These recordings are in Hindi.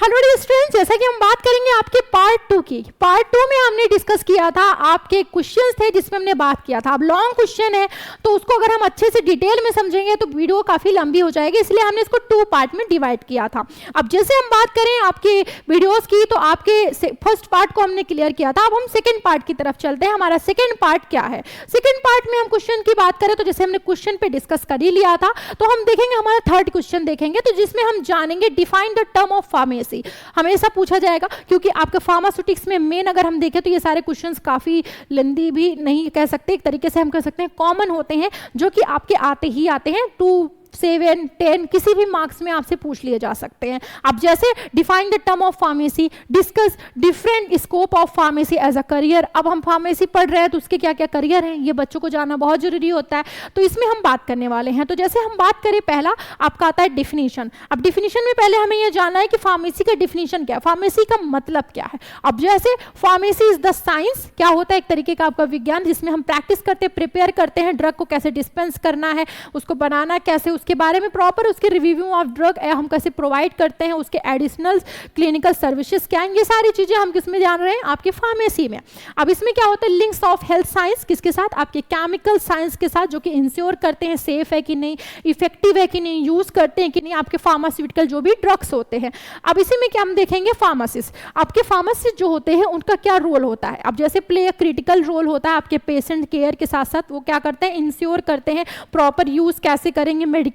हेलो डियर स्टूडेंट्स, जैसा कि हम बात करेंगे आपके पार्ट 2 की। पार्ट 2 में हमने डिस्कस किया था, आपके क्वेश्चंस थे जिसमें हमने बात किया था। अब लॉन्ग क्वेश्चन है तो उसको अगर हम अच्छे से डिटेल में समझेंगे तो वीडियो काफ़ी लंबी हो जाएगी, इसलिए हमने इसको 2 पार्ट में डिवाइड किया था। अब जैसे हम बात करें आपके वीडियोज़ की, तो आपके फर्स्ट पार्ट को हमने क्लियर किया था। अब हम सेकेंड पार्ट की तरफ चलते हैं। हमारा सेकेंड पार्ट क्या है? सेकेंड पार्ट में हम क्वेश्चन की बात करें तो जैसे हमने क्वेश्चन पे डिस्कस कर ही लिया था, तो हम देखेंगे हमारा थर्ड क्वेश्चन देखेंगे, तो जिसमें हम जानेंगे define the term of pharmacy. हमेशा पूछा जाएगा क्योंकि आपके फार्मास्यूटिक्स में मेन अगर हम देखें तो ये सारे क्वेश्चंस काफ़ी लेंदी भी नहीं कह सकते, एक तरीके से हम कह सकते हैं कॉमन होते हैं, जो कि आपके आते ही आते हैं। 2, 7, 10 किसी भी मार्क्स में आपसे पूछ लिए जा सकते हैं। अब जैसे define the term of pharmacy, discuss different scope of pharmacy as a career. अब हम फार्मेसी पढ़ रहे हैं तो उसके क्या क्या करियर हैं, ये बच्चों को जानना बहुत जरूरी होता है, तो इसमें हम बात करने वाले हैं। तो जैसे हम बात करें, पहला आपका आता है डिफिनीशन। अब डिफिनीशन में पहले हमें यह जानना है कि फार्मेसी का डिफिनीशन क्या है, फार्मेसी का मतलब क्या है। अब जैसे फार्मेसी इज द साइंस, क्या होता है, एक तरीके का आपका विज्ञान जिसमें हम प्रैक्टिस करते हैं, प्रिपेयर करते हैं ड्रग को कैसे डिस्पेंस करना है, उसको बनाना कैसे, उसके बारे में प्रॉपर उसके रिव्यू ऑफ ड्रग हम कैसे प्रोवाइड करते हैं, उसके एडिशनल क्लिनिकल सर्विसेज क्या हैं, ये सारी चीजें हम किसमें जान रहे हैं, आपके फार्मेसी में। अब इसमें क्या होता है, लिंक्स ऑफ हेल्थ साइंस किसके साथ, आपके केमिकल साइंस के साथ, जो कि इंश्योर करते हैं सेफ है कि नहीं, इफेक्टिव है कि नहीं, यूज करते हैं कि नहीं आपके फार्मास्यूटिकल जो भी ड्रग्स होते हैं। अब इसी में क्या हम देखेंगे, फार्मासिस्ट। आपके फार्मासिस्ट जो होते हैं उनका क्या रोल होता है, अब जैसे प्ले क्रिटिकल रोल होता है आपके पेशेंट केयर के साथ साथ, वो क्या करते हैं, इंश्योर करते हैं प्रॉपर यूज कैसे करेंगे मेडिकेशन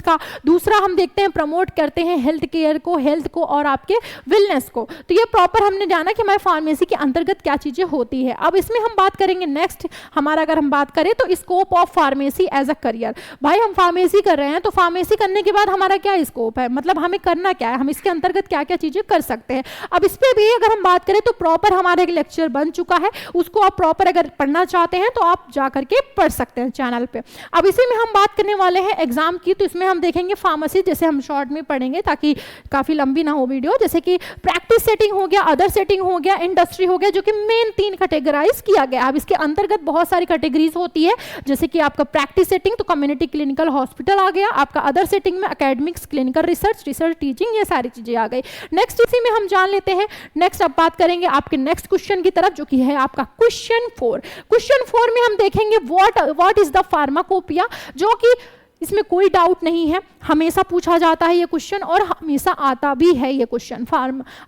का। दूसरा हम देखते हैं प्रमोट करते हैं हेल्थ केयर को, हेल्थ को और आपके वेलनेस को। तो ये प्रॉपर हमने जाना कि हमारे फार्मेसी के अंतर्गत क्या चीजें होती है। अब इसमें हम बात करेंगे नेक्स्ट, हमारा अगर हम बात करें तो scope of pharmacy as a career. भाई हम फार्मेसी कर रहे हैं तो फार्मेसी करने के बाद हमारा क्या स्कोप है, मतलब हमें करना क्या है, हम इसके अंतर्गत क्या क्या चीजें कर सकते हैं। अब इस पर भी अगर हम बात करें तो प्रॉपर हमारा एक लेक्चर बन चुका है, उसको आप प्रॉपर अगर पढ़ना चाहते हैं तो आप जा करके पढ़ सकते हैं चैनल पे। अब इसी में हम बात करने वाले हैं एग्जाम की, तो इसमें हम देखेंगे फार्मेसी, जैसे हम शॉर्ट में पढ़ेंगे ताकि काफी लंबी ना हो वीडियो। जैसे कि प्रैक्टिस सेटिंग हो गया, अदर सेटिंग हो गया, इंडस्ट्री हो गया, जो कि मेन 3 कैटेगराइज किया गया। अब इसके अंतर्गत बहुत सारी कैटेगरीज होती है, जैसे कि आपका प्रैक्टिस सेटिंग तो कम्युनिटी क्लिनिकल हॉस्पिटल आ गया, आपका अदर सेटिंग में एकेडमिक्स, क्लिनिकल रिसर्च, टीचिंग, ये सारी चीजें आ गई। नेक्स्ट इसी में हम जान लेते हैं, नेक्स्ट अब बात करेंगे आपके नेक्स्ट क्वेश्चन की तरफ, जो कि है आपका क्वेश्चन 4। क्वेश्चन 4 में हम देखेंगे व्हाट इज द फार्माकोपिया, जो कि इसमें कोई डाउट नहीं है, हमेशा पूछा जाता है ये क्वेश्चन और हमेशा आता भी है ये क्वेश्चन।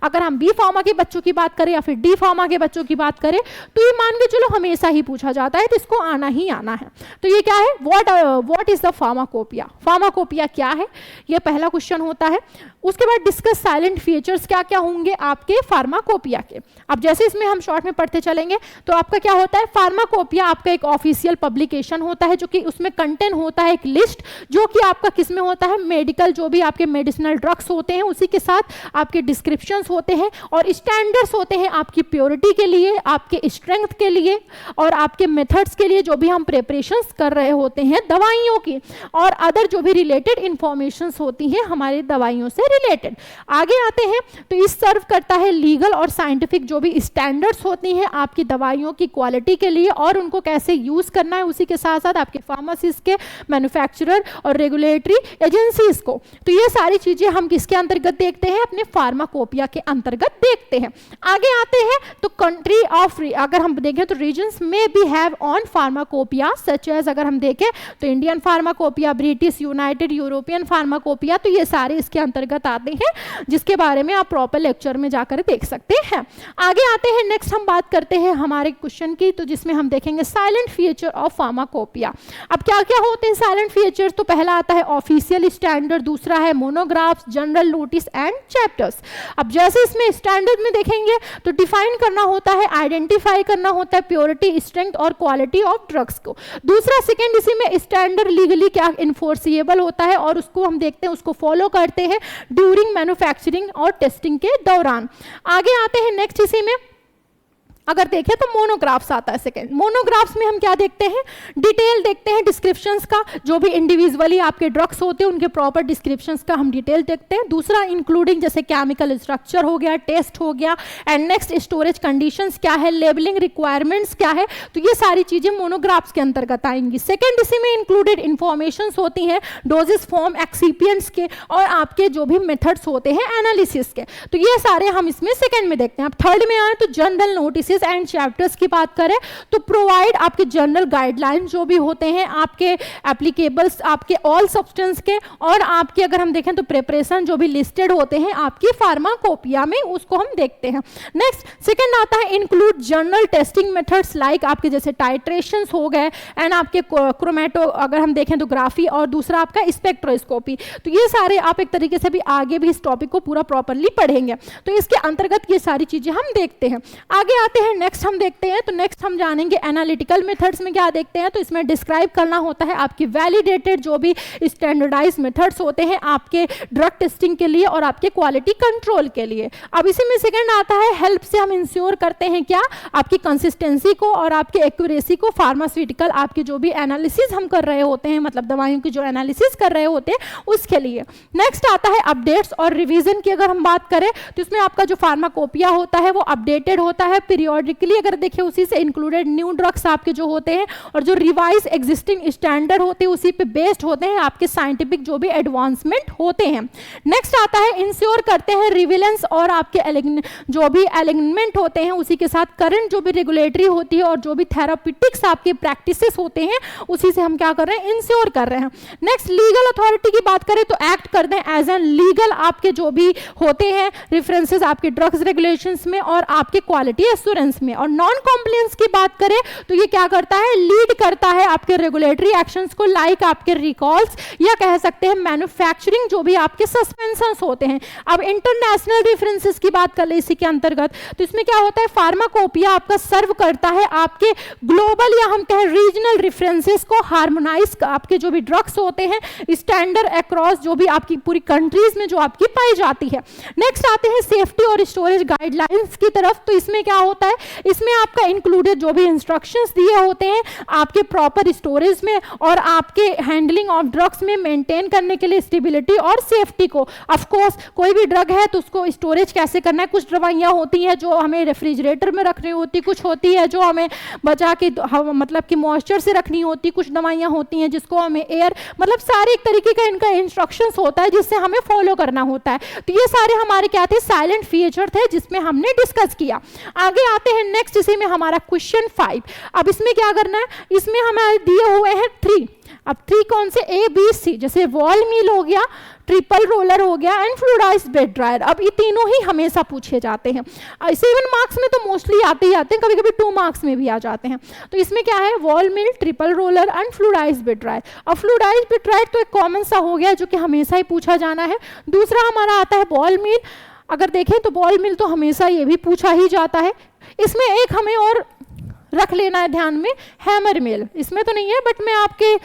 अगर हम बी फार्मा के बच्चों की बात करें या फिर डी फार्मा के बच्चों की बात करें तो ये मान के चलो हमेशा ही पूछा जाता है, तो इसको आना ही आना है। तो ये क्या है, what is the pharmacopoeia, pharmacopoeia क्या है, ये पहला क्वेश्चन होता है। उसके बाद डिस्कस साइलेंट फीचर्स, क्या क्या होंगे आपके फार्माकोपिया के। अब जैसे इसमें हम शॉर्ट में पढ़ते चलेंगे तो आपका क्या होता है, फार्माकोपिया आपका एक ऑफिशियल पब्लिकेशन होता है, जो कि उसमें कंटेंट होता है एक लिस्ट, जो कि आपका किसमें होता है, मेडिकल, जो भी आपके मेडिसिनल ड्रग्स होते हैं उसी के साथ आपके डिस्क्रिप्शंस होते हैं और स्टैंडर्ड्स होते हैं आपकी प्योरिटी के लिए, आपके स्ट्रेंथ के लिए और आपके मेथड्स के लिए, जो भी हम प्रिपरेशंस कर रहे होते हैं दवाइयों की, और अदर जो भी रिलेटेड इंफॉर्मेशंस होती हैं हमारी दवाइयों से रिलेटेड। आगे आते हैं तो इस सर्व करता है लीगल और साइंटिफिक जो भी स्टैंडर्ड्स होती हैं आपकी दवाइयों की क्वालिटी के लिए और उनको कैसे यूज करना है, उसी के साथ साथ आपके फार्मासिस्ट के, मैन्युफैक्चरर और रेगुलेटरी एजेंसीज को। तो ये सारी चीजें हम किसके अंतर्गत देखते हैं, अपने फार्माकोपिया के अंतर्गत देखते हैं। आगे आते हैं तो कंट्री ऑफ, अगर हम देखें तो रीजन्स में भी have on pharmacopoeia such as, अगर हम देखें तो Indian pharmacopoeia, British, United, European pharmacopoeia, तो ये सारे इसके अंतर्गत आते हैं, जिसके बारे में आप प्रॉपर लेक्चर में जाकर देख सकते हैं। आगे आते हैं, नेक्स्ट हम बात करते हैं हमारे क्वेश्चन की, तो जिसमें हम देखेंगे साइलेंट फीचर ऑफ फार्माकोपिया। अब क्या क्या होते हैं साइलेंट फीचर्स, तो पहला आता है ऑफिशियल स्टैंडर्ड, दूसरा है monographs, general notice and chapters. अब जैसे इसमें स्टैंडर्ड में देखेंगे तो डिफाइन करना होता है, आइडेंटिफाई करना होता है प्योरिटी, स्ट्रेंथ और क्वालिटी ऑफ ड्रग्स को। दूसरा सेकंड इसी में स्टैंडर्ड लीगली क्या इन्फोर्सिएबल होता है और उसको हम देखते हैं, उसको फॉलो करते हैं ड्यूरिंग मैन्युफैक्चरिंग और टेस्टिंग के दौरान। आगे आते हैं नेक्स्ट इसी में अगर देखें तो मोनोग्राफ्स आता है सेकंड। मोनोग्राफ्स में हम क्या देखते हैं, डिटेल देखते हैं डिस्क्रिप्शंस का, जो भी इंडिविजुअली आपके ड्रग्स होते हैं उनके प्रॉपर डिस्क्रिप्शंस का हम डिटेल देखते हैं। दूसरा इंक्लूडिंग जैसे केमिकल स्ट्रक्चर हो गया, टेस्ट हो गया, एंड नेक्स्ट स्टोरेज कंडीशंस क्या है, लेबलिंग रिक्वायरमेंट्स क्या है, तो ये सारी चीजें मोनोग्राफ्स के अंतर्गत आएंगी। सेकेंड इसी में इंक्लूडेड इंफॉर्मेशन होती हैं डोजेस फॉर्म एक्सिपिएंट्स के और आपके जो भी मेथड्स होते हैं एनालिसिस के, तो ये सारे हम इसमें सेकेंड में देखते हैं। अब थर्ड में आए तो जनरल नोटिस एंड चैप्टर्स की बात करें तो प्रोवाइड आपके जनरल गाइडलाइन जो भी होते हैं आपके एप्लीकेबल्स आपके ऑल सब्सटेंस के, और आपके अगर हम देखें तो प्रिपरेशन जो भी लिस्टेड होते हैं आपकी फार्माकोपिया में, उसको हम देखते हैं। नेक्स्ट सेकंड आता है include general testing methods like आपके जैसे टाइट्रेशंस हो गए एंड आपके क्रोमेटो अगर हम देखें तो ग्राफी, और दूसरा आपका स्पेक्ट्रोस्कोपी। तो ये सारे आप एक तरीके से भी आगे भी इस टॉपिक को पूरा प्रॉपरली पढ़ेंगे, तो इसके अंतर्गत ये सारी चीजें हम देखते हैं। आगे आते हैं नेक्स्ट हम देखते हैं, तो नेक्स्ट हम जानेंगे एनालिटिकल मेथड्स में क्या देखते हैं, तो इसमें डिस्क्राइब करना होता है आपकी वैलिडेटेड जो भी स्टैंडर्डाइज मेथड्स होते हैं आपके ड्रग टेस्टिंग के लिए और आपके क्वालिटी कंट्रोल के लिए। अब इसी में सेकंड आता है हेल्प से हम इंश्योर करते हैं क्या, आपकी कंसिस्टेंसी को और आपके एक्यूरेसी को, फार्मास्यूटिकल आपके जो भी एनालिसिस हम कर रहे होते हैं, मतलब दवाइयों की जो एनालिसिस कर रहे होते हैं उसके लिए। नेक्स्ट आता है अपडेट्स और रिवीजन की अगर हम बात करें तो इसमें आपका जो फार्माकोपिया होता है वो अपडेटेड होता है पीरियोडिकली, अगर देखिए उसी से इंक्लूडेड न्यू ड्रग्स आपके जो होते हैं और जो रिवाइज एग्जिस्टिंग स्टैंडर्ड होते हैं उसी पे बेस्ड होते हैं आपके साइंटिफिक जो भी एडवांसमेंट होते हैं। नेक्स्ट आता है इंश्योर करते हैं रिविलेंस और आपके जो भी एलिग्नमेंट होते हैं उसी के साथ करंट जो भी रेगुलेटरी होती है और जो भी थेरापिटिक्स आपके प्रैक्टिसेस होते हैं उसी से हम क्या कर रहे हैं, इंश्योर कर रहे हैं। नेक्स्ट लीगल अथॉरिटी की बात करें तो एक्ट कर दें एज एन लीगल आपके जो भी होते हैं रेफरेंसेस आपके ड्रग्स रेगुलेशंस में और आपके क्वालिटी एश्योरेंस में। और नॉन कॉम्प्लायंस की बात करें तो ये क्या करता है, लीड करता है आपके रेगुलेटरी एक्शंस को, लाइक आपके रिकॉल्स या कह सकते हैं मैन्युफैक्चरिंग जो भी आपके सस्पेंशंस होते हैं। अब इंटरनेशनल रेफरेंसेस की बात कर ले इसी के अंतर्गत, तो इसमें क्या होता है, फार्माकोपिया आपका सर्व करता है आपके ग्लोबल या हम कहें रीजनल रेफरेंसेस को हार्मोनाइज, आपके जो भी ड्रग्स होते हैं स्टैंडर्ड अक्रॉस जो भी आपकी पूरी कंट्रीज में जो आपकी पाई जाती है। नेक्स्ट आते हैं सेफ्टी और स्टोरेज गाइडलाइंस की तरफ, तो इसमें क्या होता है, इसमें आपका इंक्लूडेड जो भी इंस्ट्रक्शंस दिए होते हैं आपके प्रॉपर स्टोरेज में और आपके हैंडलिंग ऑफ ड्रग्स में मेंटेन करने के लिए स्टेबिलिटी और सेफ्टी को। ऑफ कोर्स कोई भी ड्रग है तो उसको स्टोरेज कैसे करना है, कुछ दवाइयाँ होती हैं जो हमें रेफ्रिजरेटर में रखनी होती, कुछ होती है जो हमें बचा के मतलब कि मॉइस्चर से रखनी होती, कुछ दवाइयाँ होती हैं जिसको हमें एयर, मतलब सारे एक तरीके का इनका इंस्ट्रक्शंस होता है जिससे हमें फॉलो करना होता है। तो ये सारे हमारे क्या थे, साइलेंट फीचर थे जिसमें हमने डिस्कस किया। आगे आते हैं नेक्स्ट, इसी में हमारा क्वेश्चन 5। अब इसमें क्या करना है, इसमें हमारे दिए हुए हैं 3। अब 3 कौन से, A B C, जैसे वॉल मिल हो गया, ट्रिपल रोलर हो गया एंड फ्लूइडाइज्ड बेड ड्रायर। अब ये तीनों ही हमेशा पूछे जाते हैं, 7 मार्क्स में तो मोस्टली आते ही आते हैं, कभी कभी 2 मार्क्स में भी आ जाते हैं। तो इसमें क्या है, ball mill, triple roller and fluidized bed dryer. अब फ्लूइडाइज्ड बेड ड्रायर तो एक कॉमन सा हो गया जो कि हमेशा ही पूछा जाना है। दूसरा हमारा आता है बॉल मिल, अगर देखें तो बॉल मिल तो हमेशा ये भी पूछा ही जाता है। इसमें एक हमें और रख लेना है ध्यान में, हैमर मिल, इसमें तो नहीं है बट मैं आपके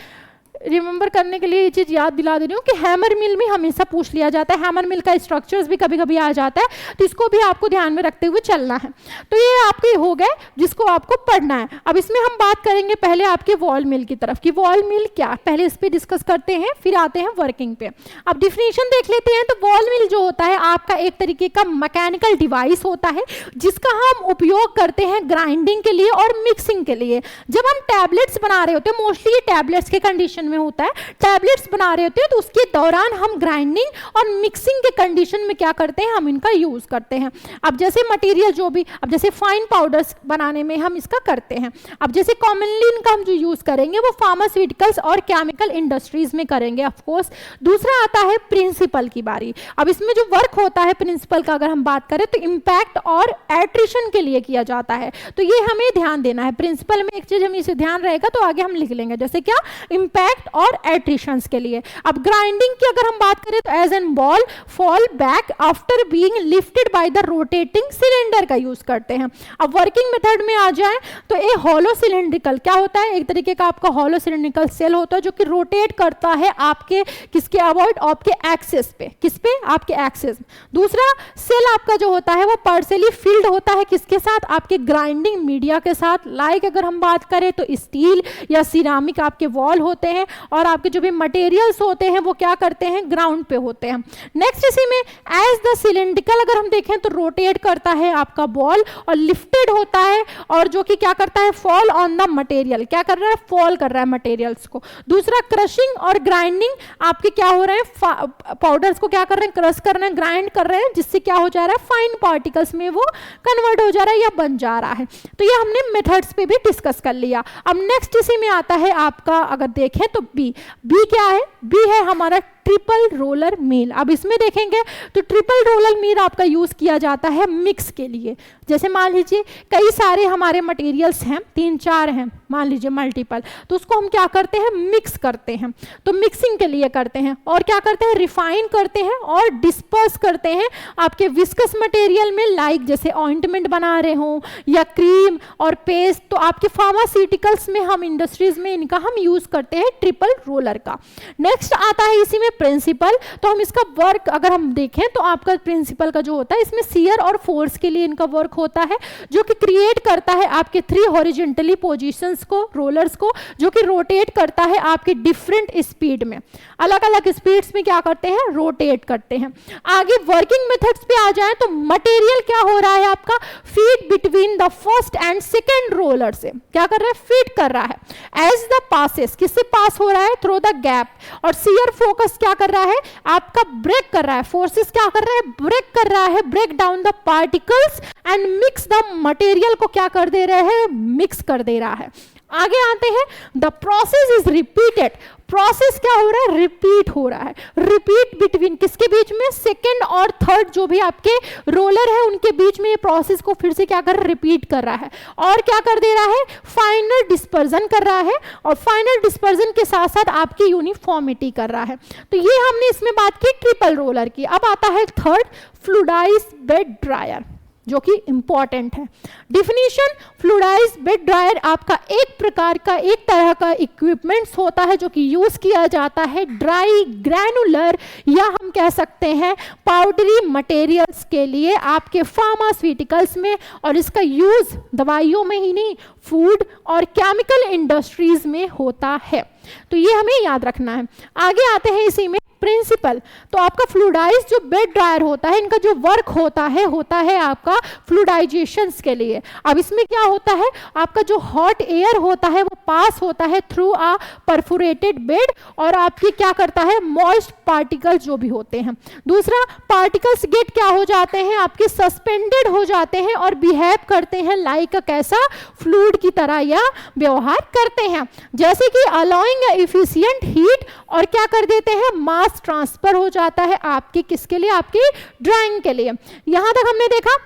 रिमेंबर करने के लिए ये चीज़ याद दिला दे रही हूँ कि हैमर मिल में हमेशा पूछ लिया जाता है, हैमर मिल का स्ट्रक्चर्स भी कभी कभी आ जाता है, तो इसको भी आपको ध्यान में रखते हुए चलना है। तो ये आपके हो गए जिसको आपको पढ़ना है। अब इसमें हम बात करेंगे पहले आपके वॉल मिल की तरफ कि वॉल मिल क्या, पहले इस पर डिस्कस करते हैं फिर आते हैं वर्किंग पे। अब डिफिनीशन देख लेते हैं। तो वॉल मिल जो होता है आपका एक तरीके का मैकेनिकल डिवाइस होता है जिसका हम उपयोग करते हैं ग्राइंडिंग के लिए और मिक्सिंग के लिए। जब हम टैबलेट्स बना रहे होते हैं, मोस्टली ये टैबलेट्स के कंडीशन में होता है, टैबलेट्स बना रहे होते हैं तो उसके दौरान हम ग्राइंडिंग और मिक्सिंग के कंडीशन में क्या करते हैं, हम इनका यूज करते हैं। अब जैसे मटेरियल जो भी, अब जैसे फाइन पाउडर्स बनाने में हम इसका करते हैं। अब जैसे कॉमनली इनका हम जो यूज करेंगे वो फार्मास्यूटिकल्स और केमिकल इंडस्ट्रीज में करेंगे ऑफ कोर्स। दूसरा आता है प्रिंसिपल की बारी। अब इसमें जो वर्क होता है प्रिंसिपल का अगर हम बात करें तो इम्पैक्ट और एट्रिशन के लिए किया जाता है, तो ये हमें ध्यान देना है। प्रिंसिपल में एक चीज हम इसे ध्यान रहेगा तो आगे हम लिख लेंगे, जैसे क्या, इम्पैक्ट इफेक्ट और एट्रिशंस के लिए। अब ग्राइंडिंग की अगर हम बात करें तो as an ball fall back after being lifted by the rotating cylinder का यूज करते हैं। अब वर्किंग मेथड में आ जाए तो ए हॉलो सिलेंड्रिकल क्या होता है, एक तरीके का आपका हॉलो सिलेंड्रिकल सेल होता है जो कि रोटेट करता है आपके किसके अबाउट, आपके एक्सिस पे, किस पे, आपके एक्सिस। दूसरा सेल आपका जो होता है वो पार्शियली फिल्ड होता है किसके साथ, आपके ग्राइंडिंग मीडिया के साथ। लाइक अगर हम बात करें तो स्टील या सिरामिक आपके वॉल होते हैं और आपके जो भी मटेरियल्स होते हैं वो क्या करते हैं, ग्राउंड पे होते हैं। नेक्स्ट इसी में एज द सिलेंड्रिकल अगर हम देखें तो रोटेट करता है आपका बॉल और लिफ्टेड होता है और जो कि क्या करता है, फॉल ऑन द मटेरियल, क्या कर रहा है, फॉल कर रहा है मटेरियल्स को। दूसरा क्रशिंग और ग्राइंडिंग आपके क्या हो रहे हैं, पाउडर्स को क्या कर रहे हैं, क्रश कर रहे हैं, ग्राइंड कर रहे हैं, जिससे क्या हो जा रहा है, फाइन पार्टिकल्स में वो कन्वर्ट हो जा रहा है या बन जा रहा है। तो ये हमने मेथड्स पे भी डिस्कस कर लिया। अब नेक्स्ट इसी में आता है आपका अगर देखें तो बी क्या है, बी है हमारा ट्रिपल रोलर मिल। अब इसमें देखेंगे तो ट्रिपल रोलर मिल आपका यूज किया जाता है मिक्स के लिए। जैसे मान लीजिए कई सारे हमारे मटेरियल्स हैं, 3-4 हैं मान लीजिए मल्टीपल, तो उसको हम क्या करते हैं, मिक्स करते हैं। तो मिक्सिंग के लिए करते हैं और क्या करते हैं, रिफाइन करते हैं और डिस्पर्स करते हैं आपके विस्कस मटेरियल में, लाइक जैसे ऑइंटमेंट बना रहे हो या क्रीम और पेस्ट। तो आपके फार्मास्यूटिकल्स में हम इंडस्ट्रीज में इनका हम यूज करते हैं ट्रिपल रोलर का। नेक्स्ट आता है इसी में प्रिंसिपल। तो हम इसका वर्क अगर हम देखें तो आपका प्रिंसिपल का जो होता है इसमें शियर और फोर्स के लिए इनका वर्क होता है, जो कि क्रिएट करता है आपके 3 हॉरिजॉन्टली पोजीशंस को, रोलर्स को, जो कि रोटेट करता है आपके डिफरेंट स्पीड में, अलग अलग स्पीड्स में क्या करते हैं, रोटेट करते हैं। आगे वर्किंग मेथड्स पे आ जाए तो मटेरियल क्या हो रहा है आपका, feed between the first and second roller से क्या कर रहा है, फीड कर रहा है। एज द पासेस, किससे पास हो रहा है, थ्रू द गैप। और शियर फोकस क्या कर रहा है, आपका ब्रेक कर रहा है, फोर्सेस क्या कर रहा है, ब्रेक कर रहा है, break down the particles and mix the material को क्या कर दे रहे हैं, मिक्स कर दे रहा है। आगे आते हैं, the process is repeated. Process क्या हो रहा है, रिपीट हो रहा है, रिपीट बिटवीन किसके बीच में, सेकंड और थर्ड जो भी आपके रोलर है उनके बीच में ये प्रोसेस को फिर से क्या कर, रिपीट कर रहा है और क्या कर दे रहा है, फाइनल डिस्पर्जन कर रहा है और फाइनल डिस्पर्जन के साथ साथ आपकी यूनिफॉर्मिटी कर रहा है। तो ये हमने इसमें बात की ट्रिपल रोलर की। अब आता है थर्ड, फ्लूइडाइज्ड बेड ड्रायर, जो कि इंपॉर्टेंट है। डिफिनीशन, फ्लूइडाइज्ड बेड ड्रायर आपका एक प्रकार का, एक तरह का इक्विपमेंट्स होता है जो कि यूज किया जाता है ड्राई, ग्रैनुलर या हम कह सकते हैं पाउडरी मटेरियल्स के लिए आपके फार्मास्यूटिकल्स में, और इसका यूज दवाइयों में ही नहीं, फूड और केमिकल इंडस्ट्रीज में होता है। तो ये हमें याद रखना है। आगे आते हैं इसी में प्रिंसिपल। तो आपका फ्लूइडाइज्ड जो बेड ड्रायर होता है, इनका जो वर्क होता है आपका फ्लूइडाइजेशंस के लिए। अब इसमें क्या होता है, आपका जो हॉट एयर होता है वो पास होता है थ्रू अ परफोरेटेड बेड और आपकी क्या करता है, मॉइस्ट पार्टिकल्स जो भी होते हैं। दूसरा, पार्टिकल्स गेट क्या हो जाते हैं, आपके सस्पेंडेड हो जाते हैं और बिहेव करते हैं लाइक कैसा, फ्लूइड की तरह या व्यवहार करते हैं, जैसे कि अलाउइंग एफिशिएंट हीट, और क्या कर देते हैं, मास ट्रांसफर हो जाता है आपके किसके लिए, आपकी ड्राइंग के लिए। यहां तक हमने देखा।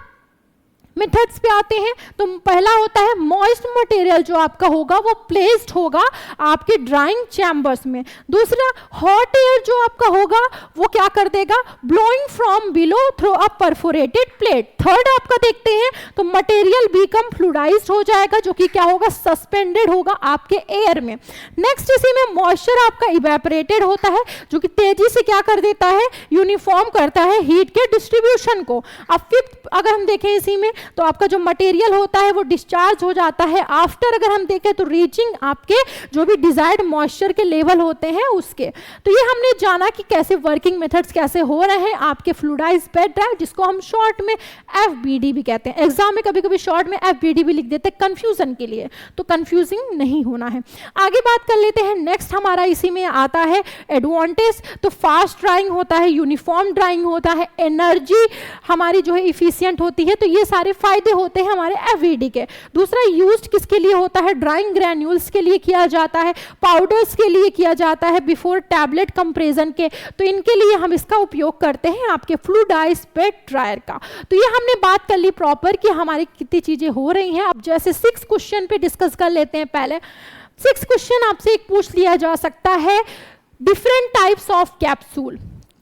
मेथड्स पे आते हैं तो पहला होता है मॉइस्ट मटेरियल जो आपका होगा वो प्लेस्ड होगा आपके ड्राइंग चैम्बर्स में। दूसरा, हॉट एयर जो आपका होगा वो क्या कर देगा, blowing from below through a perforated plate. Third आपका देखते हैं तो मटेरियल बिकम फ्लूइडाइज्ड हो जाएगा, जो कि क्या होगा, सस्पेंडेड होगा आपके एयर में। नेक्स्ट इसी में मॉइस्चर आपका इवेपोरेटेड होता है, जो कि तेजी से क्या कर देता है, यूनिफॉर्म करता है हीट के डिस्ट्रीब्यूशन को। अब फिफ्थ अगर हम देखें इसी में तो आपका जो मटेरियल होता है वो डिस्चार्ज हो जाता है आफ्टर, अगर हम देखें तो रीचिंग आपके जो भी डिजायर्ड मॉइस्चर के लेवल होते हैं उसके। तो ये हमने जाना कि कैसे वर्किंग मेथड्स कैसे हो रहे हैं आपके फ्लूइडाइज्ड बेड ड्रायर, जिसको हम शॉर्ट में FBD भी कहते हैं। एग्जाम में कभी कभी शॉर्ट में FBD भी लिख देते हैं कंफ्यूजन के लिए, तो कंफ्यूजिंग नहीं होना है। आगे बात कर लेते हैं। नेक्स्ट हमारा इसी में आता है एडवांटेज। तो फास्ट ड्राइंग होता है, यूनिफॉर्म ड्राइंग होता है, एनर्जी हमारी जो है इफिशियंट होती है। तो ये सारे फायदे होते हैं हमारे FBD के। दूसरा, यूज्ड किसके लिए होता है, ड्राइंग ग्रैन्यूल्स के लिए किया जाता है, पाउडर्स के लिए किया जाता है बिफोर टैबलेट कंप्रेशन के। तो इनके लिए हम इसका उपयोग करते हैं आपके फ्लूइडाइज्ड बेड ड्रायर का। तो ये हमने बात कर ली प्रॉपर कि हमारी कितनी चीजें हो रही हैं। अब जैसे 6 क्वेश्चन पे डिस्कस कर लेते हैं पहले। 6 क्वेश्चन आपसे एक पूछ लिया जा सकता है, डिफरेंट टाइप्स ऑफ कैप्सूल,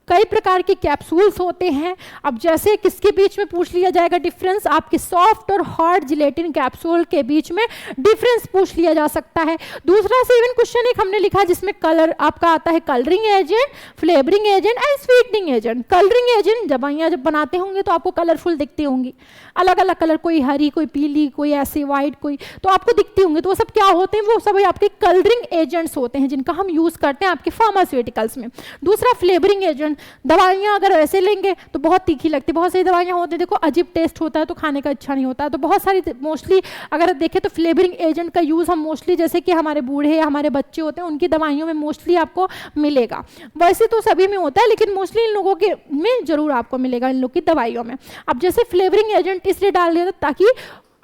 कई प्रकार के कैप्सूल्स होते हैं। अब जैसे किसके बीच में पूछ लिया जाएगा डिफरेंस, आपके सॉफ्ट और हार्ड जिलेटिन कैप्सूल के बीच में डिफरेंस पूछ लिया जा सकता है। दूसरा 7 क्वेश्चन एक हमने लिखा जिसमें कलर आपका आता है, colouring agent, flavouring agent and sweetening agent. Colouring agent दवाइयाँ जब बनाते होंगे तो आपको कलरफुल दिखती होंगी, अलग अलग कलर, कोई हरी, कोई पीली, कोई ऐसे वाइट, कोई तो आपको दिखती होंगी, तो वो सब क्या होते हैं, वो सब आपके कलरिंग एजेंट्स होते हैं जिनका हम यूज़ करते हैं आपके फार्मास्यूटिकल्स में। दूसरा फ्लेवरिंग एजेंट, दवाइयाँ अगर ऐसे लेंगे तो बहुत तीखी लगती है, बहुत सारी दवाइयाँ होती है देखो अजीब टेस्ट होता है तो खाने का इच्छा नहीं होता है, तो बहुत सारी मोस्टली अगर देखें तो फ्लेवरिंग एजेंट का यूज़ हम मोस्टली जैसे कि हमारे बूढ़े या हमारे बच्चे होते हैं उनकी दवाइयों में मोस्टली आपको मिलेगा। वैसे तो सभी में होता है लेकिन मोस्टली इन लोगों के में जरूर आपको मिलेगा, इन लोग की दवाइयों में। अब जैसे फ्लेवरिंग एजेंट इसलिए डाल दिया ताकि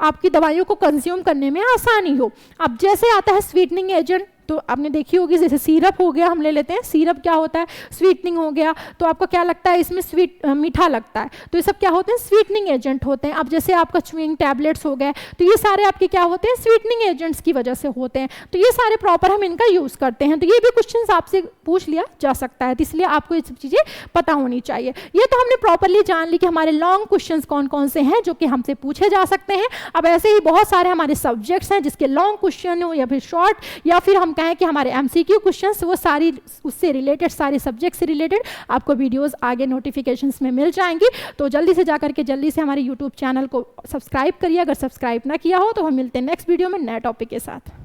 आपकी दवाइयों को कंज्यूम करने में आसानी हो। अब जैसे आता है स्वीटनिंग एजेंट, तो आपने देखी होगी जैसे सिरप हो गया, हम ले लेते हैं सिरप, क्या होता है स्वीटनिंग हो गया, तो आपको क्या लगता है इसमें स्वीट मीठा लगता है, तो ये सब क्या होते हैं स्वीटनिंग एजेंट होते हैं। अब जैसे आपका च्युइंग टैबलेट्स हो गए तो ये सारे आपके क्या होते हैं स्वीटनिंग एजेंट्स की वजह से होते हैं, तो ये सारे प्रॉपर हम इनका यूज़ करते हैं। तो ये भी क्वेश्चन आपसे पूछ लिया जा सकता है, तो इसलिए आपको ये सब चीज़ें पता होनी चाहिए। ये तो हमने प्रॉपरली जान ली कि हमारे लॉन्ग क्वेश्चन कौन कौन से हैं जो कि हमसे पूछे जा सकते हैं। अब ऐसे ही बहुत सारे हमारे सब्जेक्ट्स हैं जिसके लॉन्ग क्वेश्चन हो या फिर शॉर्ट, या फिर हम कहें कि हमारे MCQ क्वेश्चंस, वो सारी उससे रिलेटेड, सारे सब्जेक्ट से रिलेटेड आपको वीडियोस आगे नोटिफिकेशंस में मिल जाएंगी। तो जल्दी से जाकर के जल्दी से हमारे YouTube चैनल को सब्सक्राइब करिए, अगर सब्सक्राइब ना किया हो तो हम मिलते हैं नेक्स्ट वीडियो में नए टॉपिक के साथ।